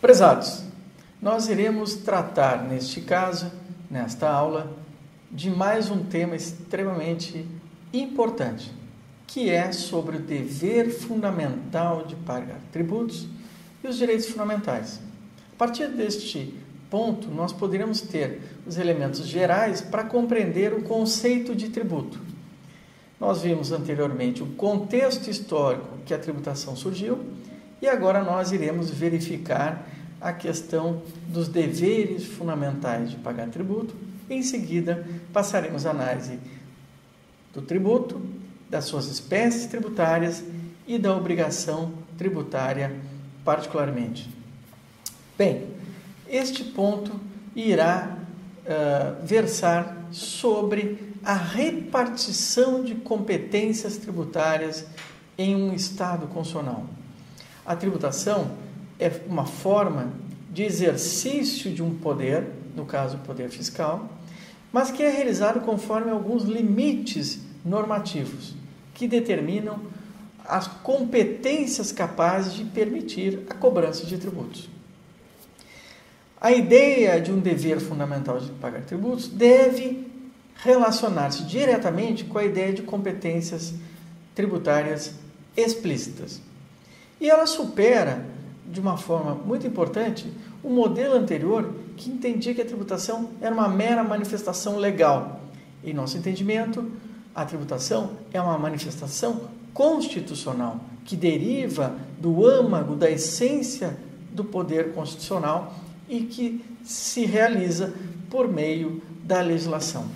Prezados, nós iremos tratar neste caso, nesta aula, de mais um tema extremamente importante, que é sobre o dever fundamental de pagar tributos e os direitos fundamentais. A partir deste ponto, nós poderemos ter os elementos gerais para compreender o conceito de tributo. Nós vimos anteriormente o contexto histórico que a tributação surgiu e agora nós iremos verificar a questão dos deveres fundamentais de pagar tributo. Em seguida, passaremos a análise do tributo, das suas espécies tributárias e da obrigação tributária particularmente. Bem, este ponto irá versar sobre a repartição de competências tributárias em um Estado constitucional. A tributação é uma forma de exercício de um poder, no caso o poder fiscal, mas que é realizado conforme alguns limites normativos que determinam as competências capazes de permitir a cobrança de tributos. A ideia de um dever fundamental de pagar tributos deve relacionar-se diretamente com a ideia de competências tributárias explícitas. E ela supera, de uma forma muito importante, o modelo anterior que entendia que a tributação era uma mera manifestação legal. Em nosso entendimento, a tributação é uma manifestação constitucional, que deriva do âmago, da essência do poder constitucional e que se realiza por meio da legislação.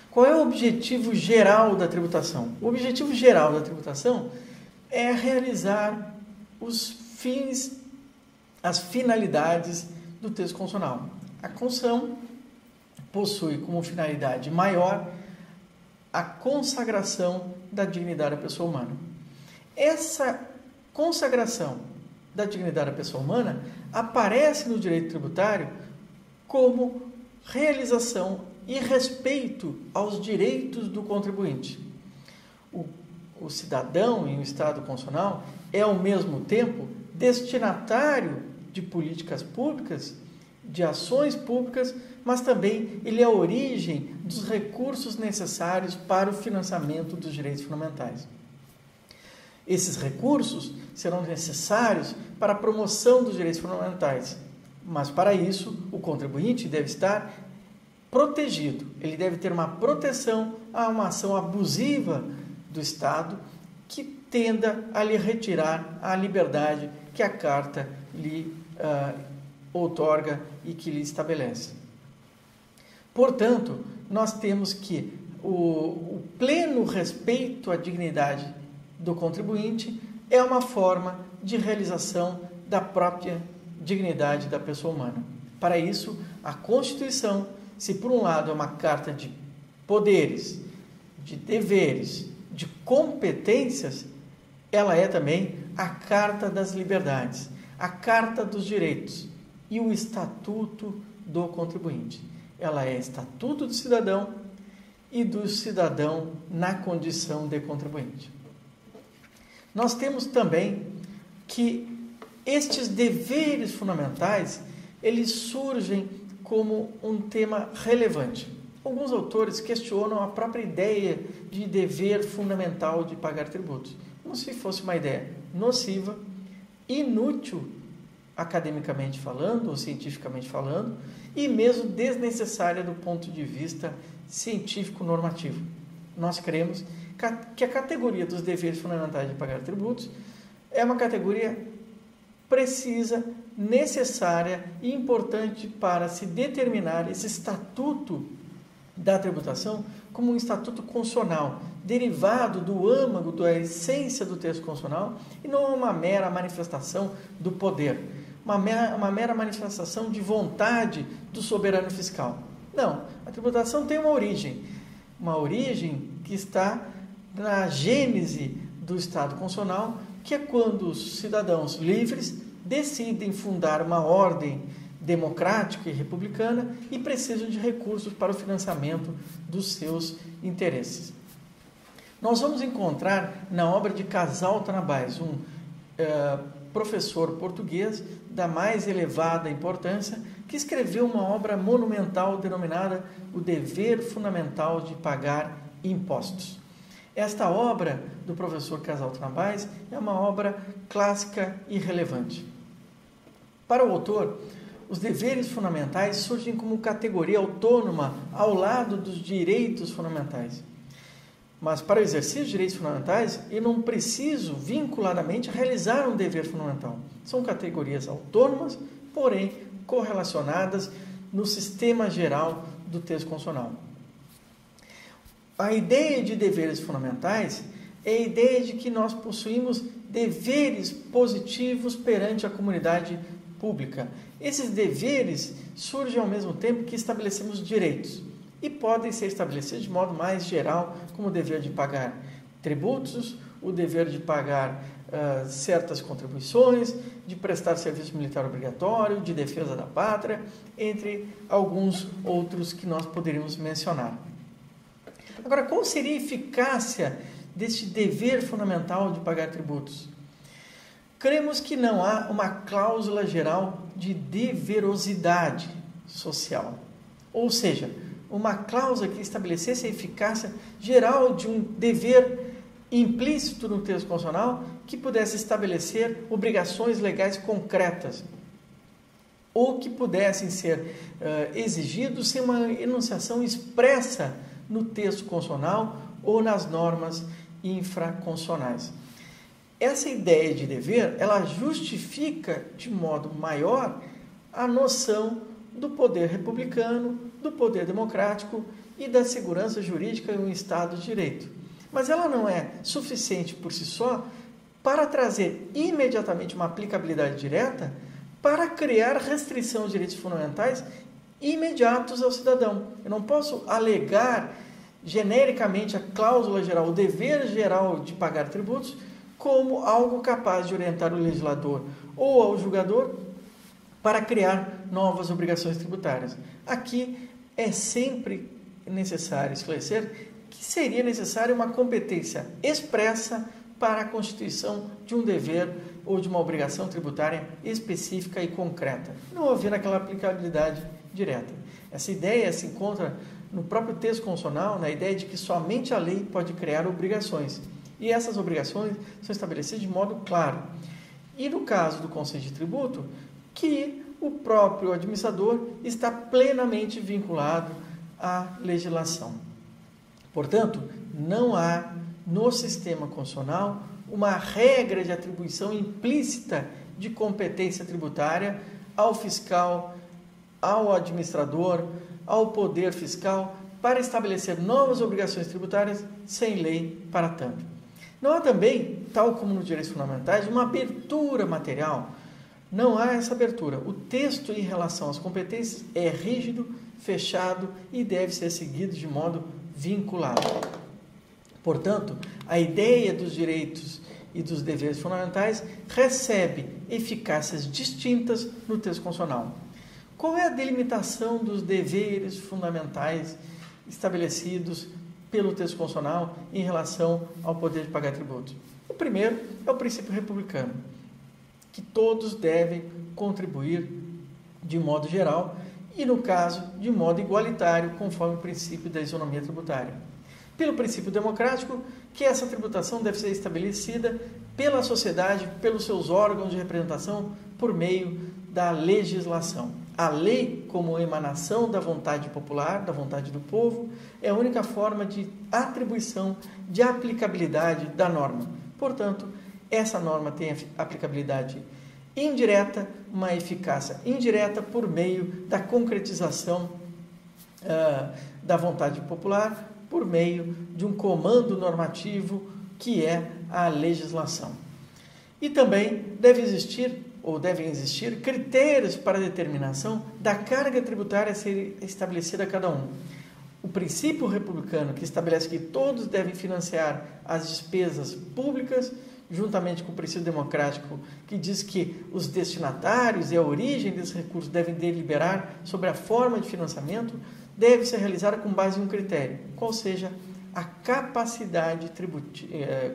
Qual é o objetivo geral da tributação? O objetivo geral da tributação é realizar os fins, as finalidades do texto constitucional. A Constituição possui como finalidade maior a consagração da dignidade da pessoa humana. Essa consagração da dignidade da pessoa humana aparece no direito tributário como realização e respeito aos direitos do contribuinte. O cidadão em um Estado constitucional é, ao mesmo tempo, destinatário de políticas públicas, de ações públicas, mas também ele é a origem dos recursos necessários para o financiamento dos direitos fundamentais. Esses recursos serão necessários para a promoção dos direitos fundamentais, mas para isso o contribuinte deve estar protegido, ele deve ter uma proteção a uma ação abusiva do Estado que tenda a lhe retirar a liberdade que a Carta lhe outorga e que lhe estabelece. Portanto, nós temos que o pleno respeito à dignidade do contribuinte é uma forma de realização da própria dignidade da pessoa humana. Para isso, a Constituição, se por um lado é uma carta de poderes, de deveres, de competências, ela é também a Carta das Liberdades, a Carta dos Direitos e o Estatuto do Contribuinte. Ela é Estatuto do Cidadão e do cidadão na condição de contribuinte. Nós temos também que estes deveres fundamentais, eles surgem como um tema relevante. Alguns autores questionam a própria ideia de dever fundamental de pagar tributos, como se fosse uma ideia nociva, inútil, academicamente falando ou cientificamente falando, e mesmo desnecessária do ponto de vista científico-normativo. Nós cremos que a categoria dos deveres fundamentais de pagar tributos é uma categoria precisa, necessária e importante para se determinar esse estatuto da tributação como um estatuto constitucional, derivado do âmago, da essência do texto constitucional e não uma mera manifestação do poder, uma mera manifestação de vontade do soberano fiscal. Não, a tributação tem uma origem que está na gênese do Estado constitucional, que é quando os cidadãos livres decidem fundar uma ordem democrática e republicana e precisam de recursos para o financiamento dos seus interesses. Nós vamos encontrar na obra de Casal Tanabás professor português da mais elevada importância, que escreveu uma obra monumental denominada O Dever Fundamental de Pagar Impostos. Esta obra do professor Casal Trabais é uma obra clássica e relevante. Para o autor, os deveres fundamentais surgem como categoria autônoma ao lado dos direitos fundamentais. Mas para o exercício de direitos fundamentais, eu não preciso vinculadamente realizar um dever fundamental. São categorias autônomas, porém correlacionadas no sistema geral do texto constitucional. A ideia de deveres fundamentais é a ideia de que nós possuímos deveres positivos perante a comunidade pública. Esses deveres surgem ao mesmo tempo que estabelecemos direitos e podem ser estabelecidos de modo mais geral, como o dever de pagar tributos, o dever de pagar certas contribuições, de prestar serviço militar obrigatório, de defesa da pátria, entre alguns outros que nós poderíamos mencionar. Agora, qual seria a eficácia deste dever fundamental de pagar tributos? Cremos que não há uma cláusula geral de deverosidade social, ou seja, uma cláusula que estabelecesse a eficácia geral de um dever implícito no texto constitucional que pudesse estabelecer obrigações legais concretas ou que pudessem ser exigidos sem uma enunciação expressa no texto constitucional ou nas normas infraconstitucionais. Essa ideia de dever, ela justifica de modo maior a noção do poder republicano, do poder democrático e da segurança jurídica em um Estado de Direito. Mas ela não é suficiente por si só para trazer imediatamente uma aplicabilidade direta para criar restrição aos direitos fundamentais imediatos ao cidadão. Eu não posso alegar genericamente a cláusula geral, o dever geral de pagar tributos, como algo capaz de orientar o legislador ou ao julgador para criar novas obrigações tributárias. Aqui é sempre necessário esclarecer que seria necessária uma competência expressa para a constituição de um dever ou de uma obrigação tributária específica e concreta, não havendo aquela aplicabilidade direta. Essa ideia se encontra no próprio texto constitucional, na ideia de que somente a lei pode criar obrigações, e essas obrigações são estabelecidas de modo claro. E no caso do conceito de tributo, que o próprio administrador está plenamente vinculado à legislação. Portanto, não há no sistema constitucional uma regra de atribuição implícita de competência tributária ao fiscal, ao administrador, ao poder fiscal, para estabelecer novas obrigações tributárias sem lei para tanto. Não há também, tal como nos direitos fundamentais, uma abertura material. Não há essa abertura. O texto em relação às competências é rígido, fechado e deve ser seguido de modo vinculado. Portanto, a ideia dos direitos e dos deveres fundamentais recebe eficácias distintas no texto constitucional. Qual é a delimitação dos deveres fundamentais estabelecidos pelo texto constitucional em relação ao poder de pagar tributos? O primeiro é o princípio republicano, que todos devem contribuir de modo geral e, no caso, de modo igualitário, conforme o princípio da isonomia tributária. Pelo princípio democrático, que essa tributação deve ser estabelecida pela sociedade, pelos seus órgãos de representação, por meio da legislação. A lei, como emanação da vontade popular, da vontade do povo, é a única forma de atribuição, de aplicabilidade da norma. Portanto, essa norma tem aplicabilidade indireta, uma eficácia indireta por meio da concretização da vontade popular, por meio de um comando normativo que é a legislação. E também devem existir critérios para a determinação da carga tributária a ser estabelecida a cada um. O princípio republicano, que estabelece que todos devem financiar as despesas públicas, juntamente com o princípio democrático, que diz que os destinatários e a origem desses recursos devem deliberar sobre a forma de financiamento, deve ser realizada com base em um critério, qual seja a capacidade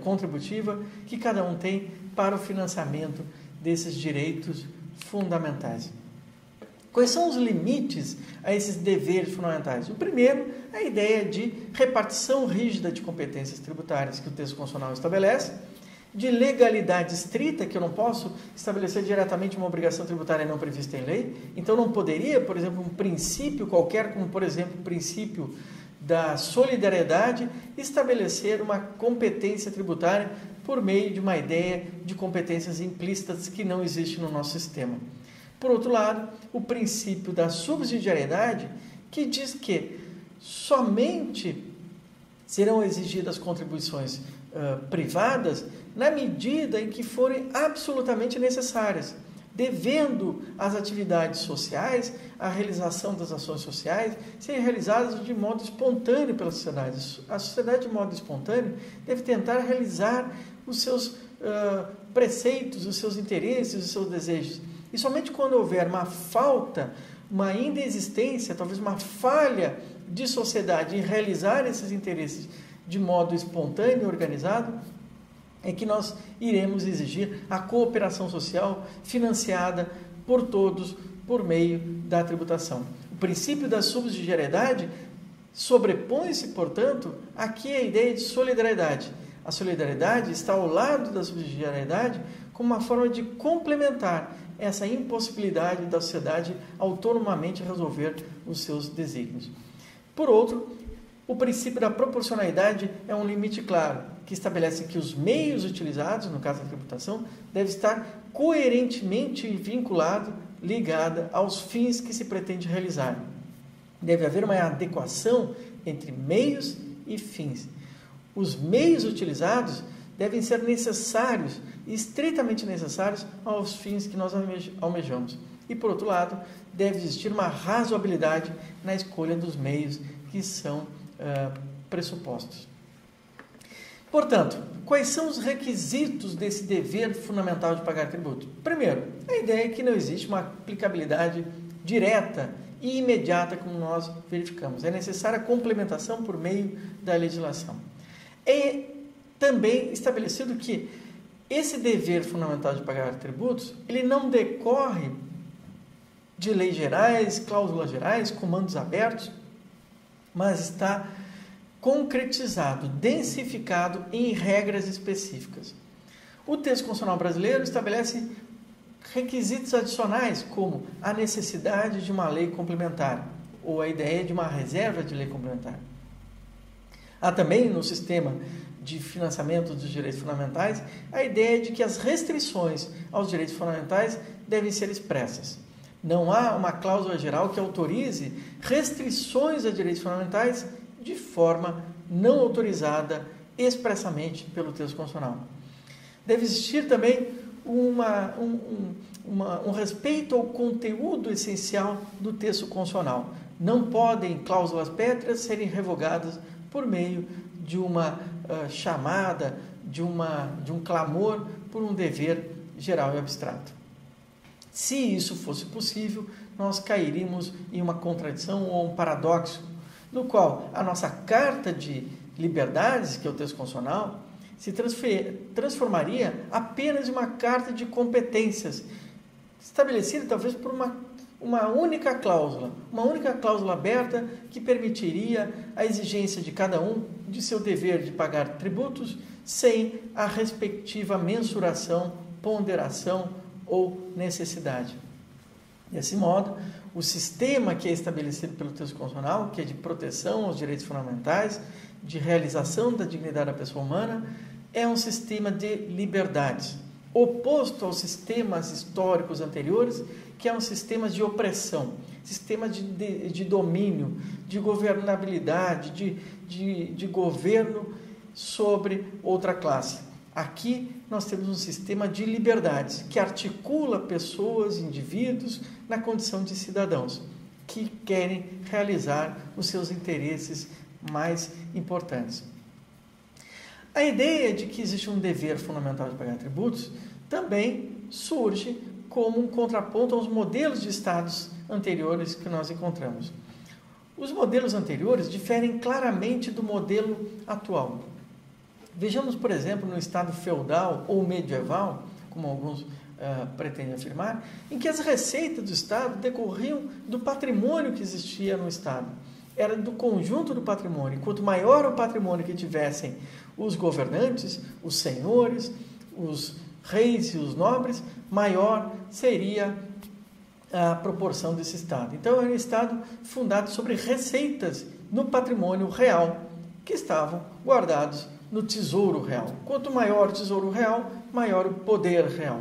contributiva que cada um tem para o financiamento desses direitos fundamentais. Quais são os limites a esses deveres fundamentais? O primeiro é a ideia de repartição rígida de competências tributárias que o texto constitucional estabelece, de legalidade estrita, que eu não posso estabelecer diretamente uma obrigação tributária não prevista em lei. Então, não poderia, por exemplo, um princípio qualquer, como, por exemplo, o princípio da solidariedade, estabelecer uma competência tributária por meio de uma ideia de competências implícitas que não existe no nosso sistema. Por outro lado, o princípio da subsidiariedade, que diz que somente serão exigidas contribuições privadas na medida em que forem absolutamente necessárias, devendo as atividades sociais, a realização das ações sociais, serem realizadas de modo espontâneo pela sociedade. A sociedade, de modo espontâneo, deve tentar realizar os seus preceitos, os seus interesses, os seus desejos. E somente quando houver uma falta, uma inexistência, talvez uma falha de sociedade em realizar esses interesses de modo espontâneo e organizado, é que nós iremos exigir a cooperação social financiada por todos por meio da tributação. O princípio da subsidiariedade sobrepõe-se, portanto, aqui a ideia de solidariedade. A solidariedade está ao lado da subsidiariedade como uma forma de complementar essa impossibilidade da sociedade autonomamente resolver os seus desígnios. Por outro, o princípio da proporcionalidade é um limite claro, que estabelece que os meios utilizados, no caso da tributação, devem estar coerentemente vinculados, ligados aos fins que se pretende realizar. Deve haver uma adequação entre meios e fins. Os meios utilizados devem ser necessários, estritamente necessários aos fins que nós almejamos. E, por outro lado, deve existir uma razoabilidade na escolha dos meios que são pressupostos. Portanto, quais são os requisitos desse dever fundamental de pagar tributo? Primeiro, a ideia é que não existe uma aplicabilidade direta e imediata, como nós verificamos. É necessária a complementação por meio da legislação. É também estabelecido que esse dever fundamental de pagar tributos, ele não decorre de leis gerais, cláusulas gerais, comandos abertos, mas está concretizado, densificado em regras específicas. O texto constitucional brasileiro estabelece requisitos adicionais, como a necessidade de uma lei complementar, ou a ideia de uma reserva de lei complementar. Há também, no sistema de financiamento dos direitos fundamentais, a ideia de que as restrições aos direitos fundamentais devem ser expressas. Não há uma cláusula geral que autorize restrições a direitos fundamentais de forma não autorizada expressamente pelo texto constitucional. Deve existir também um respeito ao conteúdo essencial do texto constitucional. Não podem cláusulas pétreas serem revogadas por meio de uma chamada, de um clamor por um dever geral e abstrato. Se isso fosse possível, nós cairíamos em uma contradição ou um paradoxo, no qual a nossa Carta de Liberdades, que é o texto constitucional, se transformaria apenas em uma carta de competências, estabelecida talvez por uma única cláusula aberta que permitiria a exigência de cada um de seu dever de pagar tributos sem a respectiva mensuração, ponderação ou necessidade. Desse modo, o sistema que é estabelecido pelo texto constitucional, que é de proteção aos direitos fundamentais, de realização da dignidade da pessoa humana, é um sistema de liberdades, oposto aos sistemas históricos anteriores, que é um sistema de opressão, sistema de domínio, de governabilidade, de governo sobre outra classe. Aqui nós temos um sistema de liberdades que articula pessoas, indivíduos, na condição de cidadãos que querem realizar os seus interesses mais importantes. A ideia de que existe um dever fundamental de pagar tributos também surge como um contraponto aos modelos de estados anteriores que nós encontramos. Os modelos anteriores diferem claramente do modelo atual. Vejamos, por exemplo, no estado feudal ou medieval, como alguns pretende afirmar, em que as receitas do Estado decorriam do patrimônio que existia no Estado. Era do conjunto do patrimônio. Quanto maior o patrimônio que tivessem os governantes, os senhores, os reis e os nobres, maior seria a proporção desse Estado. Então, era um Estado fundado sobre receitas no patrimônio real, que estavam guardados no tesouro real. Quanto maior o tesouro real, maior o poder real.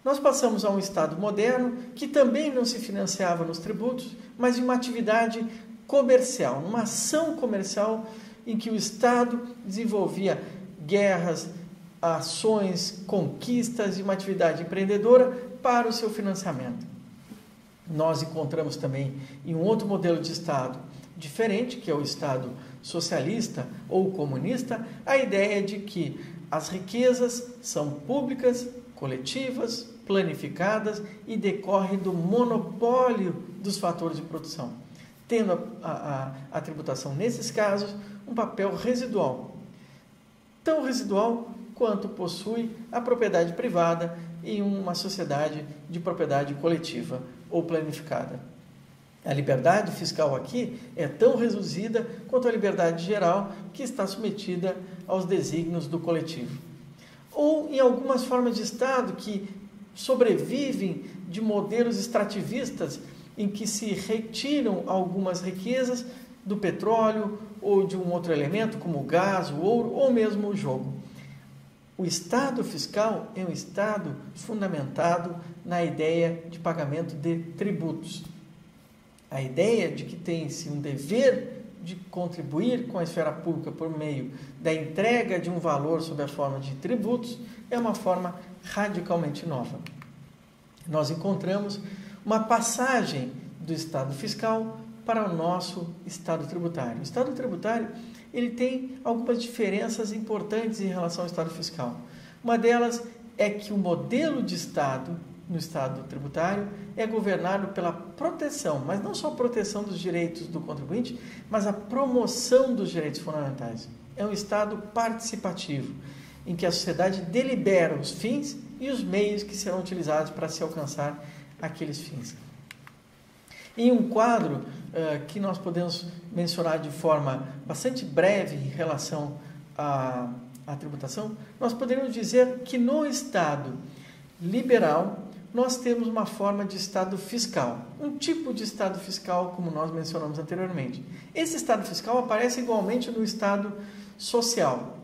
Nós passamos a um Estado moderno que também não se financiava nos tributos, mas em uma atividade comercial, uma ação comercial em que o Estado desenvolvia guerras, ações, conquistas e uma atividade empreendedora para o seu financiamento. Nós encontramos também em um outro modelo de Estado diferente, que é o Estado socialista ou comunista, a ideia de que as riquezas são públicas, coletivas, planificadas e decorrem do monopólio dos fatores de produção, tendo a tributação, nesses casos, um papel residual, tão residual quanto possui a propriedade privada em uma sociedade de propriedade coletiva ou planificada. A liberdade fiscal aqui é tão reduzida quanto a liberdade geral que está submetida aos desígnios do coletivo. Ou em algumas formas de Estado que sobrevivem de modelos extrativistas em que se retiram algumas riquezas do petróleo ou de um outro elemento como o gás, o ouro ou mesmo o jogo. O Estado fiscal é um Estado fundamentado na ideia de pagamento de tributos. A ideia de que tem-se um dever de contribuir com a esfera pública por meio da entrega de um valor sob a forma de tributos é uma forma radicalmente nova. Nós encontramos uma passagem do Estado fiscal para o nosso Estado tributário. O Estado tributário ele tem algumas diferenças importantes em relação ao Estado fiscal. Uma delas é que o modelo de Estado no Estado tributário é governado pela proteção, mas não só a proteção dos direitos do contribuinte, mas a promoção dos direitos fundamentais. É um Estado participativo, em que a sociedade delibera os fins e os meios que serão utilizados para se alcançar aqueles fins. Em um quadro que nós podemos mencionar de forma bastante breve em relação à tributação, nós poderíamos dizer que no Estado liberal nós temos uma forma de Estado fiscal, um tipo de Estado fiscal como nós mencionamos anteriormente. Esse Estado fiscal aparece igualmente no Estado social.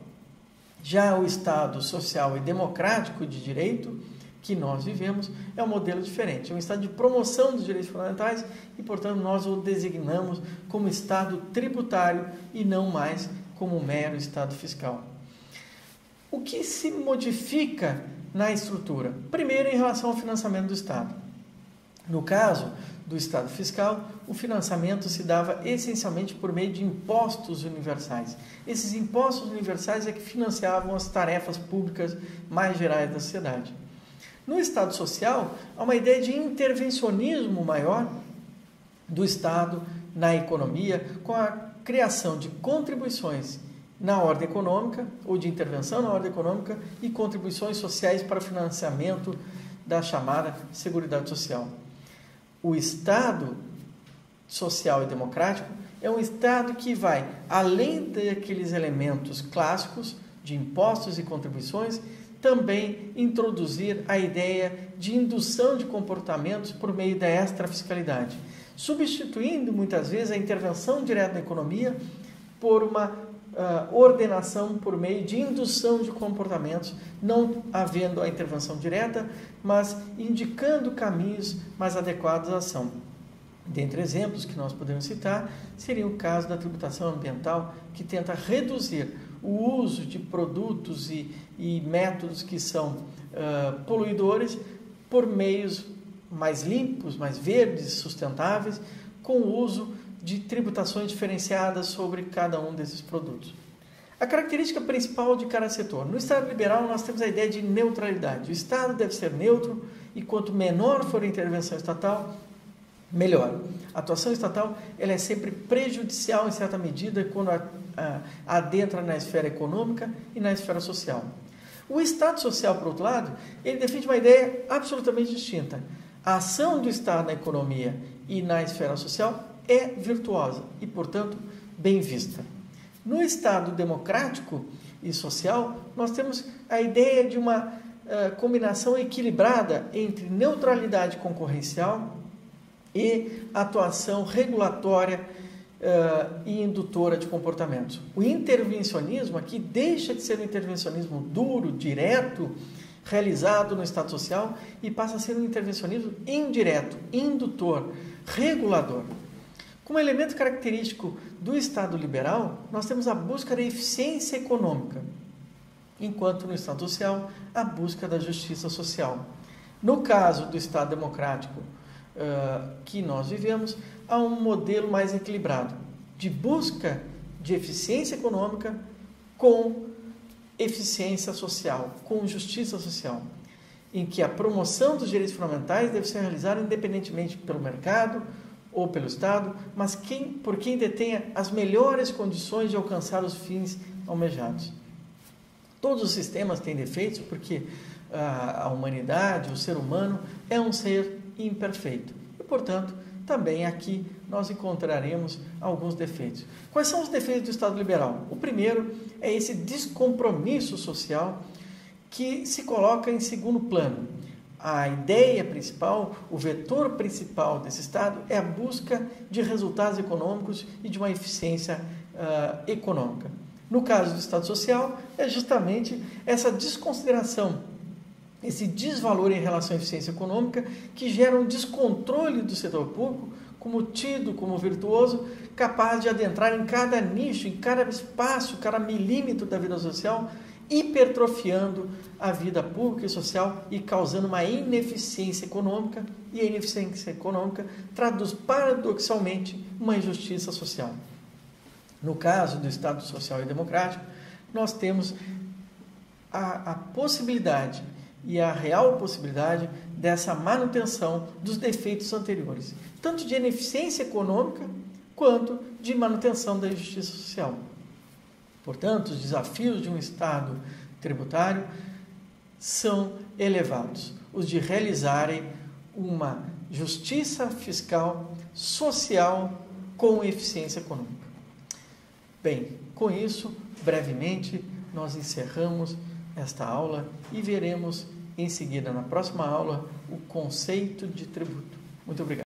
Já o Estado social e democrático de direito que nós vivemos é um modelo diferente. É um Estado de promoção dos direitos fundamentais e, portanto, nós o designamos como Estado tributário e não mais como um mero Estado fiscal. O que se modifica na estrutura? Primeiro, em relação ao financiamento do Estado. No caso do Estado fiscal, o financiamento se dava essencialmente por meio de impostos universais. Esses impostos universais é que financiavam as tarefas públicas mais gerais da sociedade. No Estado social, há uma ideia de intervencionismo maior do Estado na economia, com a criação de contribuições na ordem econômica, ou de intervenção na ordem econômica, e contribuições sociais para o financiamento da chamada Seguridade Social. O Estado social e democrático é um Estado que vai, além daqueles elementos clássicos de impostos e contribuições, também introduzir a ideia de indução de comportamentos por meio da extrafiscalidade, substituindo muitas vezes a intervenção direta na economia por uma ordenação por meio de indução de comportamentos, não havendo a intervenção direta, mas indicando caminhos mais adequados à ação. Dentre exemplos que nós podemos citar, seria o caso da tributação ambiental, que tenta reduzir o uso de produtos e métodos que são poluidores por meios mais limpos, mais verdes, sustentáveis, com o uso de tributações diferenciadas sobre cada um desses produtos. A característica principal de cada setor. No Estado liberal, nós temos a ideia de neutralidade. O Estado deve ser neutro e quanto menor for a intervenção estatal, melhor. A atuação estatal ela é sempre prejudicial em certa medida quando adentra na esfera econômica e na esfera social. O Estado social, por outro lado, ele defende uma ideia absolutamente distinta. A ação do Estado na economia e na esfera social é virtuosa e, portanto, bem vista. No Estado democrático e social, nós temos a ideia de uma combinação equilibrada entre neutralidade concorrencial e atuação regulatória e indutora de comportamentos. O intervencionismo aqui deixa de ser um intervencionismo duro, direto, realizado no Estado social e passa a ser um intervencionismo indireto, indutor, regulador. Como elemento característico do Estado liberal, nós temos a busca da eficiência econômica, enquanto no Estado social, a busca da justiça social. No caso do Estado democrático que nós vivemos, há um modelo mais equilibrado, de busca de eficiência econômica com eficiência social, com justiça social, em que a promoção dos direitos fundamentais deve ser realizada independentemente pelo mercado ou pelo Estado, mas por quem detenha as melhores condições de alcançar os fins almejados. Todos os sistemas têm defeitos porque a humanidade, o ser humano, é um ser imperfeito. E, portanto, também aqui nós encontraremos alguns defeitos. Quais são os defeitos do Estado liberal? O primeiro é esse descompromisso social que se coloca em segundo plano. A ideia principal, o vetor principal desse Estado é a busca de resultados econômicos e de uma eficiência econômica. No caso do Estado social, é justamente essa desconsideração, esse desvalor em relação à eficiência econômica que gera um descontrole do setor público como tido como virtuoso, capaz de adentrar em cada nicho, em cada espaço, cada milímetro da vida social, hipertrofiando a vida pública e social e causando uma ineficiência econômica, e a ineficiência econômica traduz paradoxalmente uma injustiça social. No caso do Estado social e democrático, nós temos a possibilidade e a real possibilidade dessa manutenção dos defeitos anteriores, tanto de ineficiência econômica quanto de manutenção da justiça social. Portanto, os desafios de um Estado tributário são elevados, os de realizarem uma justiça fiscal social com eficiência econômica. Bem, com isso, brevemente, nós encerramos esta aula e veremos em seguida, na próxima aula, o conceito de tributo. Muito obrigado.